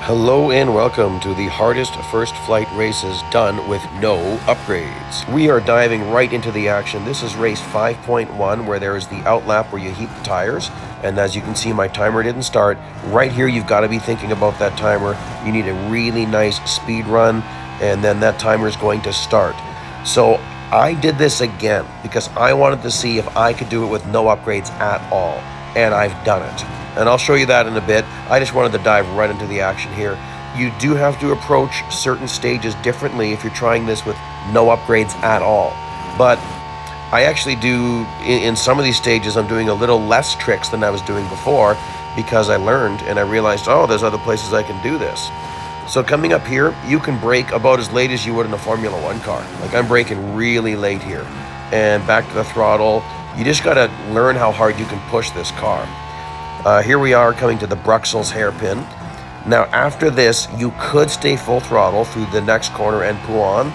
Hello and welcome to the hardest first flight races done with no upgrades. We are diving right into the action. This is race 5.1 where there is the outlap where you heat the tires. And as you can see, my timer didn't start. Right here, you've got to be thinking about that timer. You need a really nice speed run and then that timer is going to start. So I did this again because I wanted to see if I could do it with no upgrades at all. And I've done it. And I'll show you that in a bit. I just wanted to dive right into the action here. You do have to approach certain stages differently if you're trying this with no upgrades at all. But I actually do, in some of these stages, I'm doing a little less tricks than I was doing before because I learned and I realized, oh, there's other places I can do this. So coming up here, you can brake about as late as you would in a Formula 1 car. Like I'm braking really late here. And back to the throttle. You just got to learn how hard you can push this car. Here we are coming to the Bruxelles hairpin. Now after this, you could stay full throttle through the next corner and pull on,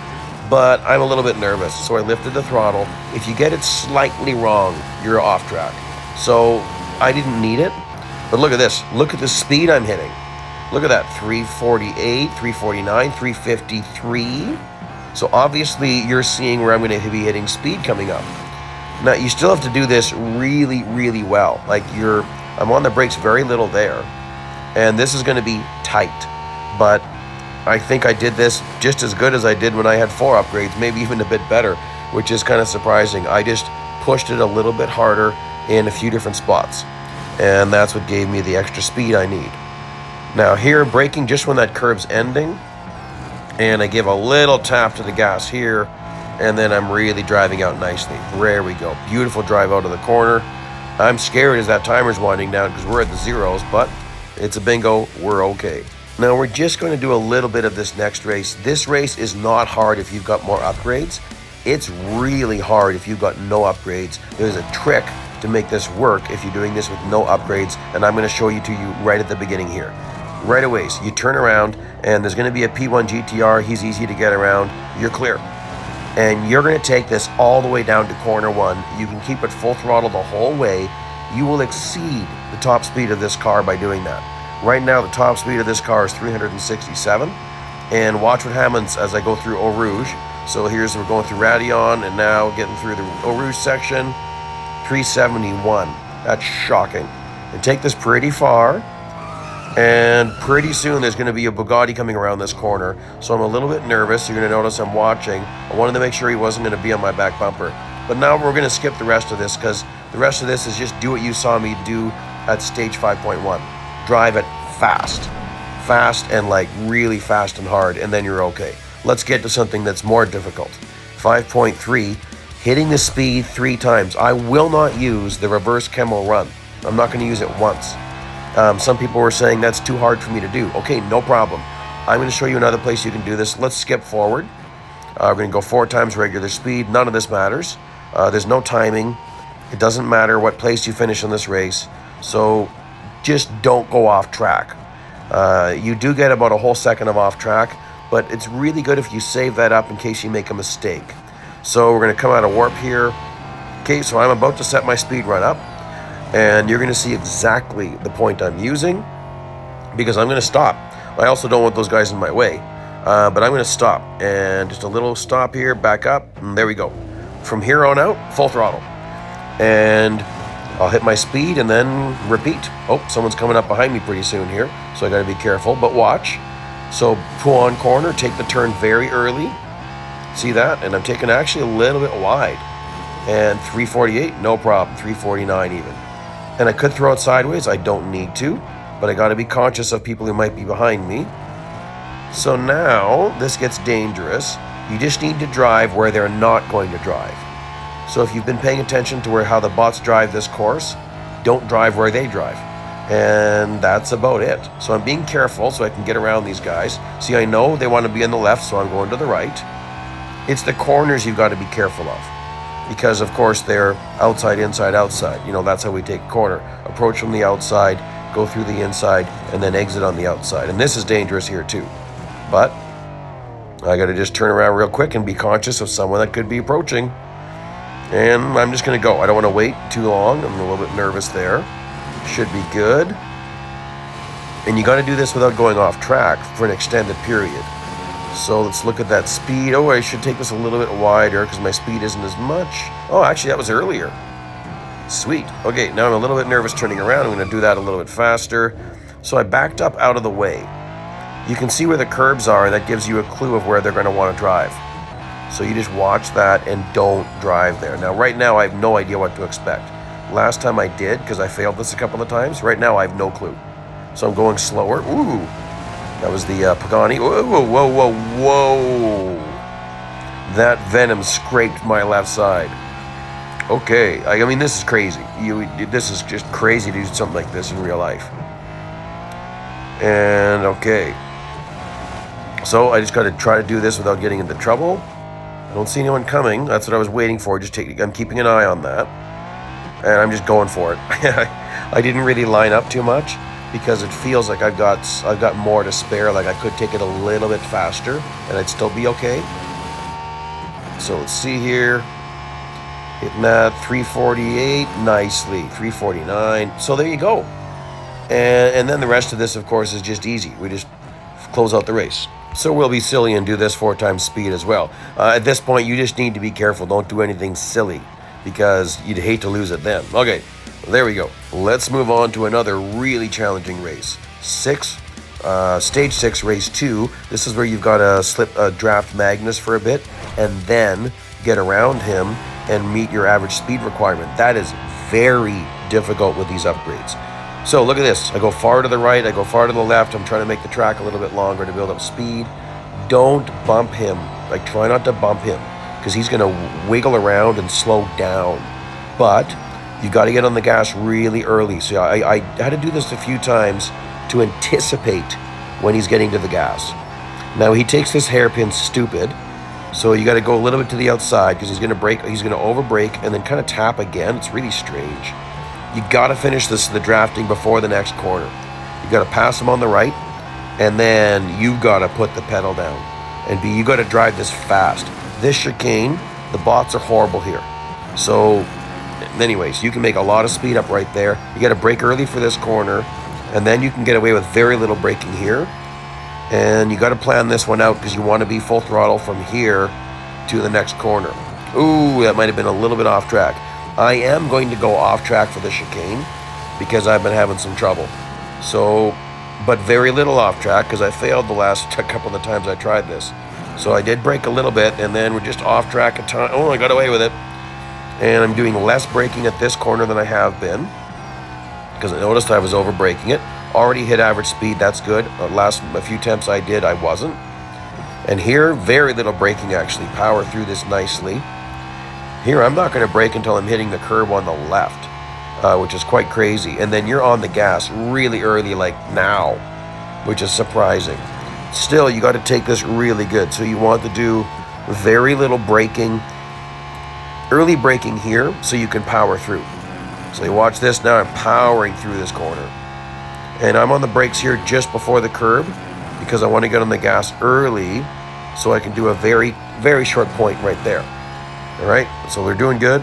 but I'm a little bit nervous, so I lifted the throttle. If you get it slightly wrong, you're off track. So I didn't need it, but look at this. Look at the speed I'm hitting. Look at that, 348, 349, 353. So obviously you're seeing where I'm going to be hitting speed coming up. Now you still have to do this really, really well. Like I'm on the brakes very little there, and this is going to be tight, but I think I did this just as good as I did when I had 4 upgrades, maybe even a bit better, which is kind of surprising. I just pushed it a little bit harder in a few different spots, and that's what gave me the extra speed I need. Now here, braking just when that curve's ending, and I give a little tap to the gas here, and then I'm really driving out nicely. There we go. Beautiful drive out of the corner. I'm scared as that timer's winding down because we're at the zeros, but it's a bingo, we're okay. Now we're just going to do a little bit of this next race. This race is not hard if you've got more upgrades. It's really hard if you've got no upgrades. There's a trick to make this work if you're doing this with no upgrades, and I'm going to show you right at the beginning here. Right away, so you turn around, and there's going to be a P1 GTR. He's easy to get around. You're clear. And you're going to take this all the way down to corner 1. You can keep it full throttle the whole way. You will exceed the top speed of this car by doing that. Right now, the top speed of this car is 367. And watch what happens as I go through Eau Rouge. So we're going through Radion, and now getting through the Eau Rouge section, 371. That's shocking. And take this pretty far. And pretty soon there's going to be a Bugatti coming around this corner. So I'm a little bit nervous. You're going to notice I'm watching. I wanted to make sure he wasn't going to be on my back bumper. But now we're going to skip the rest of this because the rest of this is just do what you saw me do at stage 5.1. Drive it fast. Fast and like really fast and hard, and then you're okay. Let's get to something that's more difficult. 5.3, hitting the speed 3 times. I will not use the reverse camo run. I'm not going to use it once. Some people were saying that's too hard for me to do. Okay, no problem. I'm going to show you another place you can do this. Let's skip forward. We're going to go 4 times regular speed. None of this matters. There's no timing. It doesn't matter what place you finish in this race. So just don't go off track. You do get about a whole second of off track, but it's really good if you save that up in case you make a mistake. So we're going to come out of warp here. Okay, so I'm about to set my speed run up. And you're going to see exactly the point I'm using because I'm going to stop. I also don't want those guys in my way, but I'm going to stop. And just a little stop here, back up, and there we go. From here on out, full throttle. And I'll hit my speed and then repeat. Oh, someone's coming up behind me pretty soon here, so I got to be careful, but watch. So pull on corner, take the turn very early. See that? And I'm taking actually a little bit wide. And 348, no problem, 349 even. And I could throw it sideways, I don't need to, but I gotta be conscious of people who might be behind me. So now, this gets dangerous. You just need to drive where they're not going to drive. So if you've been paying attention to how the bots drive this course, don't drive where they drive. And that's about it. So I'm being careful so I can get around these guys. See, I know they want to be on the left, so I'm going to the right. It's the corners you've got to be careful of. Because, of course, they're outside, inside, outside. You know, that's how we take a corner. Approach from the outside, go through the inside, and then exit on the outside. And this is dangerous here, too. But I got to just turn around real quick and be conscious of someone that could be approaching. And I'm just going to go. I don't want to wait too long. I'm a little bit nervous there. Should be good. And you got to do this without going off track for an extended period. So let's look at that speed. Oh, I should take this a little bit wider because my speed isn't as much. Oh, actually, that was earlier. Sweet. Okay, now I'm a little bit nervous turning around. I'm going to do that a little bit faster. So I backed up out of the way. You can see where the curbs are, and that gives you a clue of where they're going to want to drive. So you just watch that and don't drive there. Now, right now, I have no idea what to expect. Last time I did, because I failed this a couple of times. Right now, I have no clue. So I'm going slower. Ooh, that was the Pagani. Whoa, whoa, whoa, whoa, whoa. That Venom scraped my left side. Okay, I mean, this is crazy. This is just crazy to do something like this in real life. And okay. So I just got to try to do this without getting into trouble. I don't see anyone coming. That's what I was waiting for. I'm keeping an eye on that. And I'm just going for it. I didn't really line up too much because it feels like I've got more to spare. Like I could take it a little bit faster and I'd still be okay. So let's see here. Hitting that 348 nicely, 349. So there you go. And then the rest of this, of course, is just easy. We just close out the race. So we'll be silly and do this 4 times speed as well. At this point, you just need to be careful. Don't do anything silly because you'd hate to lose it then. Okay, there we go. Let's move on to another really challenging race. Stage 6, race 2. This is where you've got to draft Magnus for a bit and then get around him and meet your average speed requirement. That is very difficult with these upgrades. So look at this. I go far to the right, I go far to the left. I'm trying to make the track a little bit longer to build up speed. Don't bump him. Like, try not to bump him because he's going to wiggle around and slow down. But you got to get on the gas really early. So I had to do this a few times to anticipate when he's getting to the gas. Now he takes this hairpin stupid. So you got to go a little bit to the outside because he's going to brake. He's going to over brake and then kind of tap again. It's really strange. You got to finish the drafting before the next corner. You got to pass him on the right, and then you got to put the pedal down. And you got to drive this fast. This chicane, the bots are horrible here. So, anyways, you can make a lot of speed up right there. You got to brake early for this corner, and then you can get away with very little braking here. And you got to plan this one out because you want to be full throttle from here to the next corner. Ooh, that might have been a little bit off track. I am going to go off track for the chicane because I've been having some trouble. So, but very little off track because I failed the last couple of times I tried this. So I did brake a little bit and then we're just off track a time. Oh, I got away with it. And I'm doing less braking at this corner than I have been because I noticed I was over braking it. Already hit average speed, that's good. Last a few attempts I did, I wasn't. And here, very little braking actually. Power through this nicely. Here, I'm not going to brake until I'm hitting the curb on the left, which is quite crazy. And then you're on the gas really early, like now, which is surprising. Still, you got to take this really good. So you want to do very little braking, early braking here, so you can power through. So you watch this, now I'm powering through this corner. And I'm on the brakes here just before the curb because I want to get on the gas early so I can do a very, very short point right there. All right, so we're doing good.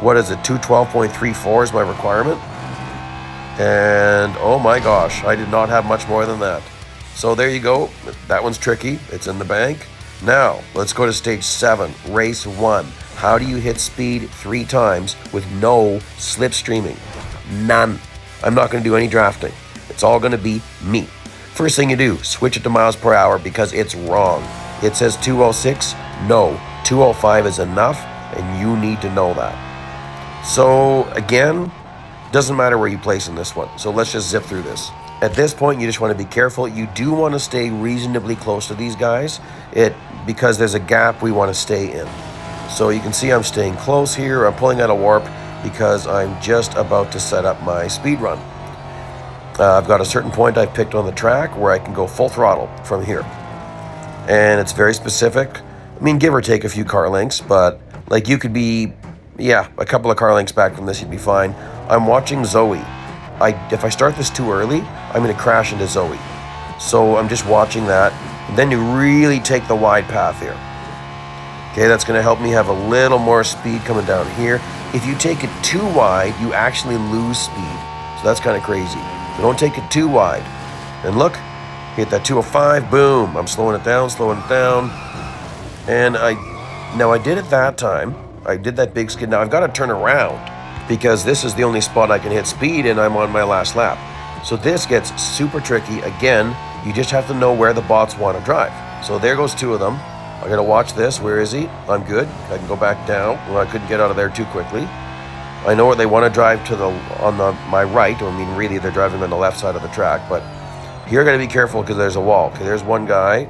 What is it? 212.34 is my requirement. And oh my gosh, I did not have much more than that. So there you go. That one's tricky. It's in the bank. Now, let's go to stage 7, race 1. How do you hit speed 3 times with no slipstreaming? None. I'm not going to do any drafting. It's all going to be me. First thing you do, switch it to miles per hour because it's wrong. It says 206. No, 205 is enough, and you need to know that. So again, doesn't matter where you place in this one. So let's just zip through this. At this point, you just want to be careful. You do want to stay reasonably close to these guys. Because there's a gap we want to stay in. So you can see I'm staying close here. I'm pulling out a warp because I'm just about to set up my speed run. I've got a certain point I've picked on the track where I can go full throttle from here. And it's very specific. I mean, give or take a few car lengths, but like you could be, yeah, a couple of car lengths back from this, you'd be fine. I'm watching Zoe. If I start this too early, I'm going to crash into Zoe. So I'm just watching that. And then you really take the wide path here. Okay, that's going to help me have a little more speed coming down here. If you take it too wide, you actually lose speed. So that's kind of crazy. Don't take it too wide. And look, hit that 205, boom. I'm slowing it down. And I did it that time. I did that big skid. Now I've got to turn around because this is the only spot I can hit speed and I'm on my last lap. So this gets super tricky. Again, you just have to know where the bots want to drive. So there goes 2 of them. I got to watch this. Where is he? I'm good. I can go back down. Well, I couldn't get out of there too quickly. I know where they want to drive to my right. I mean, really, they're driving on the left side of the track. But here I got to be careful because there's a wall. Okay, there's one guy.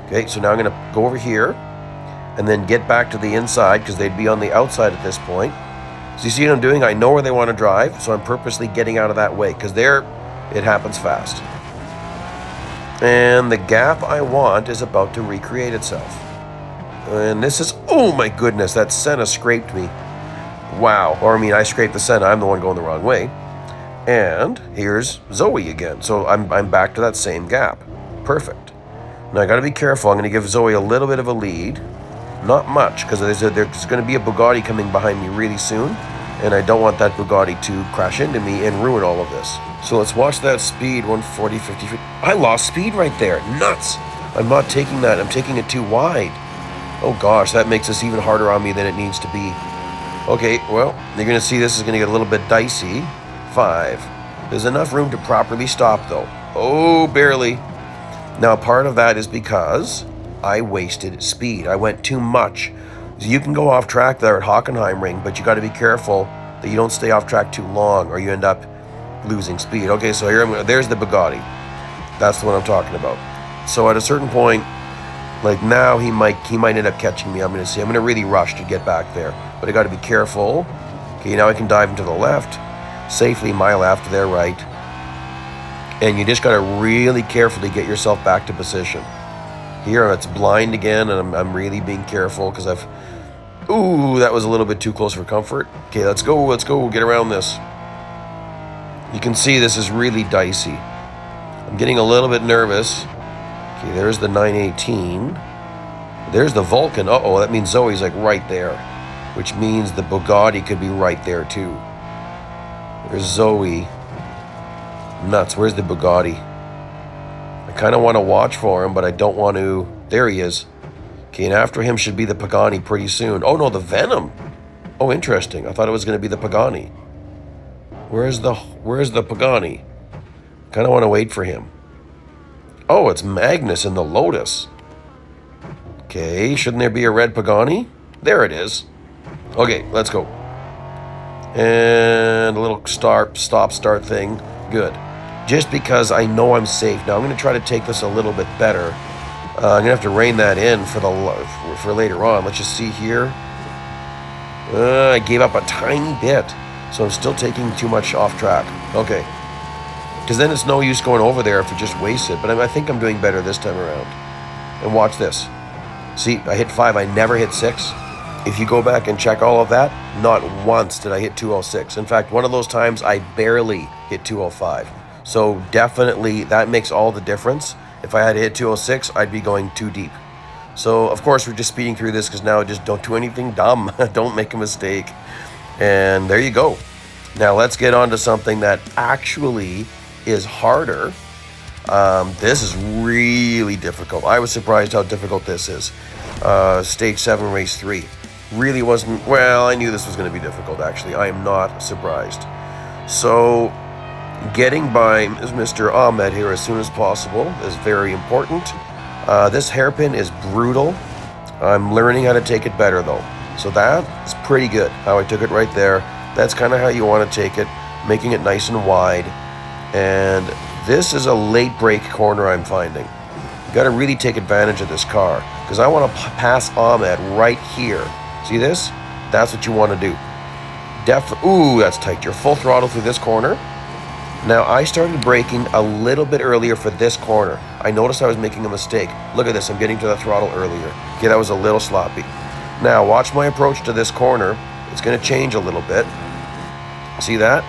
Okay, so now I'm going to go over here and then get back to the inside because they'd be on the outside at this point. So you see what I'm doing? I know where they want to drive, so I'm purposely getting out of that way because there it happens fast. And the gap I want is about to recreate itself. And this is, oh my goodness, that Senna scraped me. Wow. Or I mean, I scraped the Senna. I'm the one going the wrong way. And here's Zoe again. So I'm back to that same gap. Perfect. Now I got to be careful. I'm going to give Zoe a little bit of a lead. Not much, because there's going to be a Bugatti coming behind me really soon. And I don't want that Bugatti to crash into me and ruin all of this. So let's watch that speed, 140, 50. I lost speed right there. Nuts. I'm not taking that. I'm taking it too wide. Oh gosh, that makes this even harder on me than it needs to be. Okay, well, you're going to see this is going to get a little bit dicey. 5. There's enough room to properly stop, though. Oh, barely. Now, part of that is because I wasted speed. I went too much. So you can go off track there at Hockenheimring, but you got to be careful that you don't stay off track too long or you end up losing speed. Okay, so here there's the Bugatti. That's the one I'm talking about. So at a certain point, like now he might end up catching me. I'm going to see. I'm going to really rush to get back there. But I got to be careful. Okay, now I can dive into the left. Safely my left, their right. And you just got to really carefully get yourself back to position. Here it's blind again, and I'm really being careful because ooh, that was a little bit too close for comfort. Okay, let's go, get around this. You can see this is really dicey. I'm getting a little bit nervous. Okay, there's the 918. There's the Vulcan. Uh-oh, that means Zoe's like right there, which means the Bugatti could be right there too. There's Zoe. Nuts, where's the Bugatti? I kind of want to watch for him, but I don't want to. There he is. Okay, and after him should be the Pagani pretty soon. Oh, no, the Venom. Oh, interesting. I thought it was going to be the Pagani. Where's the Pagani? Kind of want to wait for him. Oh, it's Magnus in the Lotus. Okay, shouldn't there be a red Pagani? There it is. Okay, let's go. And a little stop-start thing. Good. Just because I know I'm safe. Now I'm going to try to take this a little bit better. I'm going to have to rein that in for later on. Let's just see here. I gave up a tiny bit. So I'm still taking too much off track. Okay. Because then it's no use going over there if it just wastes it. But I think I'm doing better this time around. And watch this. See, I hit 5. I never hit 6. If you go back and check all of that, not once did I hit 206. In fact, one of those times I barely hit 205. So definitely that makes all the difference. If I had to hit 206, I'd be going too deep. So of course we're just speeding through this because now just don't do anything dumb. Don't make a mistake. And there you go. Now let's get on to something that actually is harder. This is really difficult. I was surprised how difficult this is. Stage 7, race 3. Really wasn't, well, I knew this was going to be difficult actually. I am not surprised. So getting by Mr. Ahmed here as soon as possible is very important. This hairpin is brutal. I'm learning how to take it better though. So that is pretty good, how I took it right there. That's kind of how you want to take it, making it nice and wide. And this is a late break corner I'm finding. You got to really take advantage of this car because I want to pass Ahmed right here. See this? That's what you want to do. Ooh, that's tight. You're full throttle through this corner. Now, I started braking a little bit earlier for this corner. I noticed I was making a mistake. Look at this. I'm getting to the throttle earlier. Okay, that was a little sloppy. Now, watch my approach to this corner. It's going to change a little bit. See that?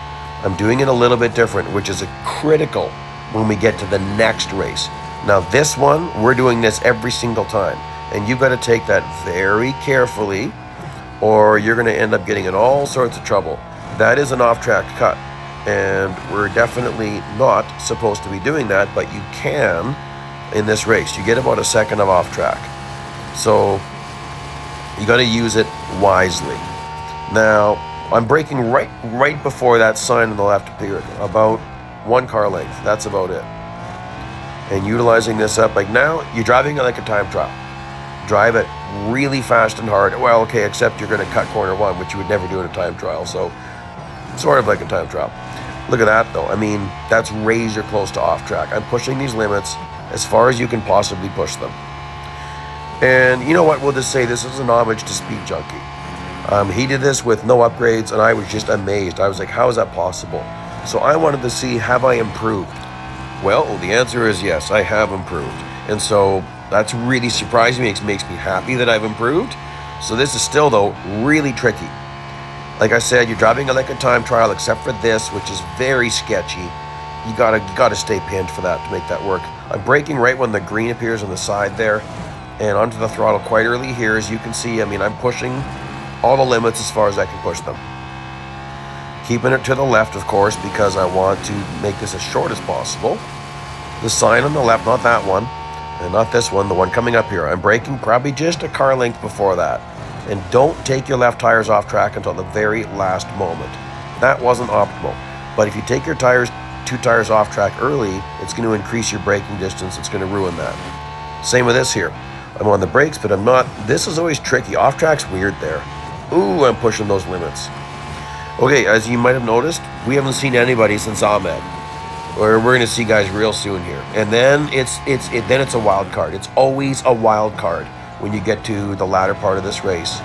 I'm doing it a little bit different, which is critical when we get to the next race. Now, this one, we're doing this every single time. And you've got to take that very carefully, or you're going to end up getting in all sorts of trouble. That is an off-track cut. And we're definitely not supposed to be doing that, but you can in this race. You get about a second of off track. So you got to use it wisely. Now, I'm braking right before that sign on the left appeared, about 1 car length. That's about it. And utilizing this up, like now, you're driving it like a time trial. Drive it really fast and hard. Well, okay, except you're going to cut corner 1, which you would never do in a time trial. So, sort of like a time trial. Look at that, though. I mean, that's razor close to off track. I'm pushing these limits as far as you can possibly push them. And you know what? We'll just say this is an homage to Speed Junkie. He did this with no upgrades, and I was just amazed. I was like, how is that possible? So I wanted to see, have I improved? Well, the answer is yes, I have improved. And so that's really surprising me. It makes me happy that I've improved. So this is still, though, really tricky. Like I said, you're driving it like a time trial, except for this, which is very sketchy. You gotta stay pinned for that to make that work. I'm braking right when the green appears on the side there, and onto the throttle quite early here. As you can see, I mean, I'm pushing all the limits as far as I can push them. Keeping it to the left, of course, because I want to make this as short as possible. The sign on the left, not that one, and not this one, the one coming up here. I'm braking probably just a car length before that. And don't take your left tires off track until the very last moment. That wasn't optimal. But if you take your 2 tires off track early, it's going to increase your braking distance. It's going to ruin that. Same with this here. I'm on the brakes, but I'm not. This is always tricky. Off track's weird there. Ooh, I'm pushing those limits. Okay, as you might have noticed, we haven't seen anybody since Ahmed. We're going to see guys real soon here. And then it's a wild card. It's always a wild card when you get to the latter part of this race.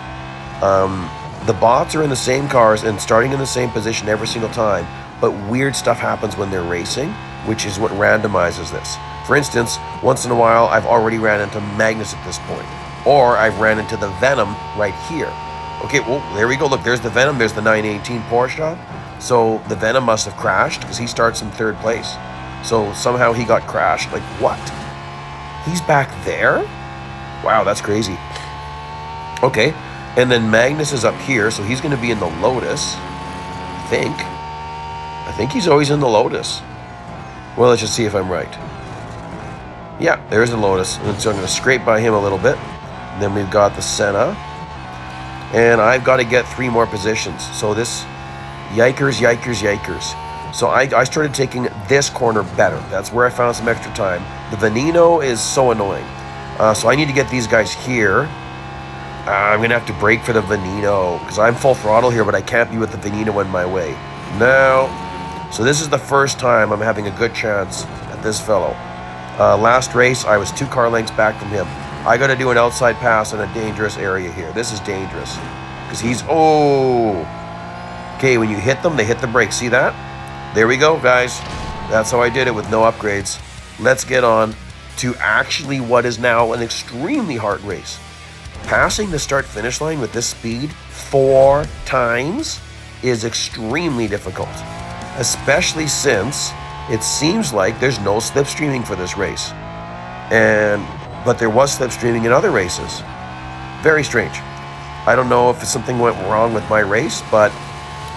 The bots are in the same cars and starting in the same position every single time, but weird stuff happens when they're racing, which is what randomizes this. For instance, once in a while, I've already ran into Magnus at this point, or I've ran into the Venom right here. Okay, well, there we go. Look, there's the Venom. There's the 918 Porsche. So the Venom must have crashed because he starts in 3rd place. So somehow he got crashed. Like, what? He's back there? Wow, that's crazy. Okay, and then Magnus is up here, so he's going to be in the Lotus, I think he's always in the Lotus. Well, let's just see if I'm right. Yeah, there's the Lotus. And so I'm going to scrape by him a little bit. And then we've got the Senna. And I've got to get 3 more positions. So this, yikers. So I started taking this corner better. That's where I found some extra time. The Veneno is so annoying. So I need to get these guys here. I'm going to have to brake for the Veneno because I'm full throttle here, but I can't be with the Veneno in my way. Now, so this is the first time I'm having a good chance at this fellow. Last race, I was 2 car lengths back from him. I got to do an outside pass in a dangerous area here. This is dangerous because he's, okay, when you hit them, they hit the brakes. See that? There we go, guys. That's how I did it with no upgrades. Let's get on to actually what is now an extremely hard race. Passing the start-finish line with this speed 4 times is extremely difficult, especially since it seems like there's no slipstreaming for this race. But there was slipstreaming in other races. Very strange. I don't know if something went wrong with my race, but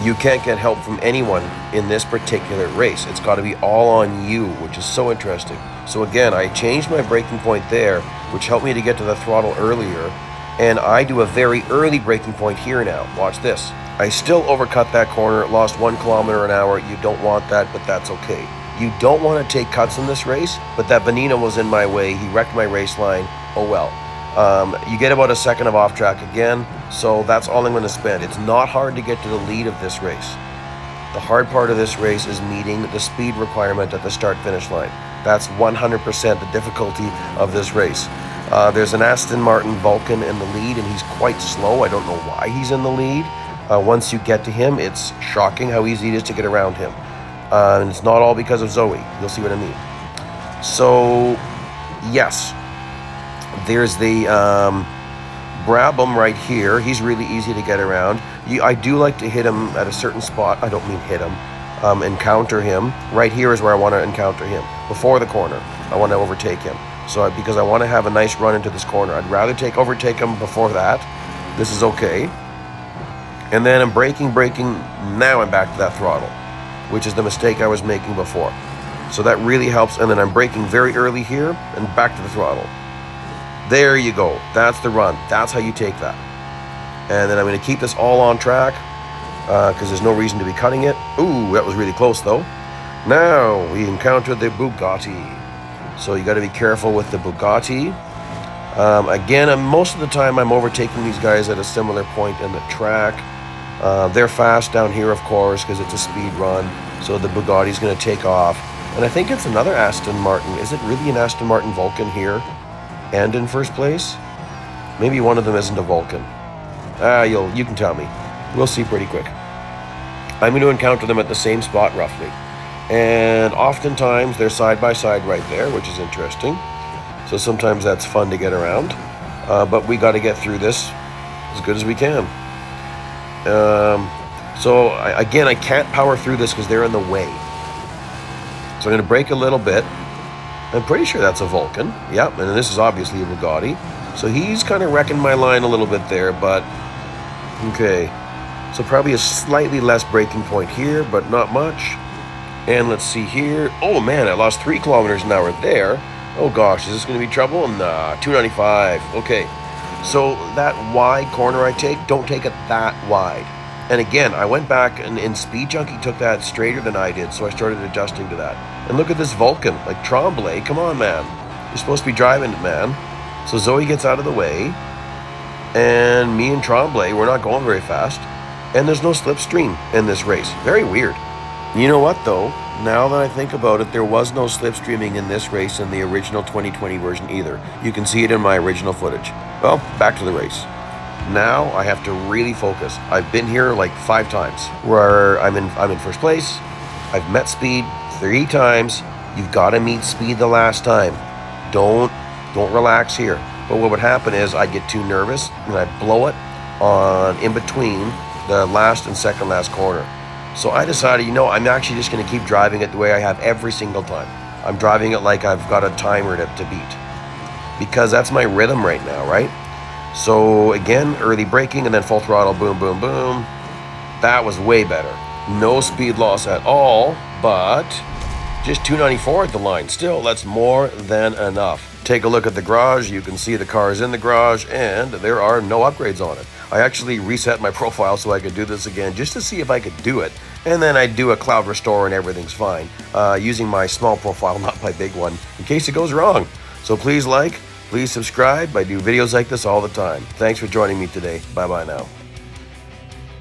you can't get help from anyone in this particular race. It's got to be all on you, which is so interesting. So again, I changed my braking point there, which helped me to get to the throttle earlier, and I do a very early braking point here now. Watch this. I still overcut that corner, lost 1 kilometer an hour. You don't want that, but that's okay. You don't want to take cuts in this race, but that Veneno was in my way. He wrecked my race line. Oh well. You get about a second of off track again, so that's all I'm going to spend. It's not hard to get to the lead of this race. The hard part of this race is meeting the speed requirement at the start-finish line. That's 100% the difficulty of this race. There's an Aston Martin Vulcan in the lead, and he's quite slow. I don't know why he's in the lead. Once you get to him, it's shocking how easy it is to get around him. And it's not all because of Zoe. You'll see what I mean. So, yes. There's the Brabham right here. He's really easy to get around. I do like to hit him at a certain spot. I don't mean hit him. Encounter him. Right here is where I want to encounter him. Before the corner, I want to overtake him. So because I want to have a nice run into this corner, I'd rather overtake him before that. This is okay. And then I'm braking. Now I'm back to that throttle. which is the mistake I was making before. So that really helps. And then I'm braking very early here and back to the throttle. There you go. That's the run. That's how you take that. And then I'm going to keep this all on track because there's no reason to be cutting it. Ooh, that was really close though. Now we encountered the Bugatti. So you got to be careful with the Bugatti. Again, most of the time I'm overtaking these guys at a similar point in the track. They're fast down here, of course, because it's a speed run. So the Bugatti's going to take off. And I think it's another Aston Martin. Is it really an Aston Martin Vulcan here and in first place? Maybe one of them isn't a Vulcan. You can tell me. We'll see pretty quick. I'm going to encounter them at the same spot roughly. And oftentimes they're side by side right there, which is interesting. So sometimes that's fun to get around. But we got to get through this as good as we can. Again, I can't power through this because they're in the way. So I'm going to brake a little bit. I'm pretty sure that's a Vulcan. Yep, and this is obviously a Bugatti. So he's kind of wrecking my line a little bit there, but okay. So probably a slightly less braking point here, but not much. And let's see here. Oh man, I lost 3 kilometers an hour there. Oh gosh, is this going to be trouble? Nah, 295. Okay. So that wide corner I take, don't take it that wide. And again, I went back and in Speed Junkie took that straighter than I did, so I started adjusting to that. And look at this Vulcan, like Tremblay, come on man. You're supposed to be driving it, man. So Zoe gets out of the way, and me and Tremblay, we're not going very fast. And there's no slipstream in this race. Very weird. You know what though? Now that I think about it, there was no slipstreaming in this race in the original 2020 version either. You can see it in my original footage. Well, back to the race. Now I have to really focus. I've been here like 5 times where I'm in first place. I've met speed 3 times. You've got to meet speed the last time. Don't relax here. But what would happen is I'd get too nervous and I'd blow it on in between the last and second last corner. So I decided, I'm actually just going to keep driving it the way I have every single time. I'm driving it like I've got a timer to beat. Because that's my rhythm right now, right? So again, early braking and then full throttle, boom, boom, boom. That was way better. No speed loss at all, but just 294 at the line. Still, that's more than enough. Take a look at the garage. You can see the cars in the garage and there are no upgrades on it. I actually reset my profile so I could do this again just to see if I could do it. And then I do a cloud restore and everything's fine. Using my small profile, not my big one, in case it goes wrong. So please subscribe. I do videos like this all the time. Thanks for joining me today. Bye-bye now.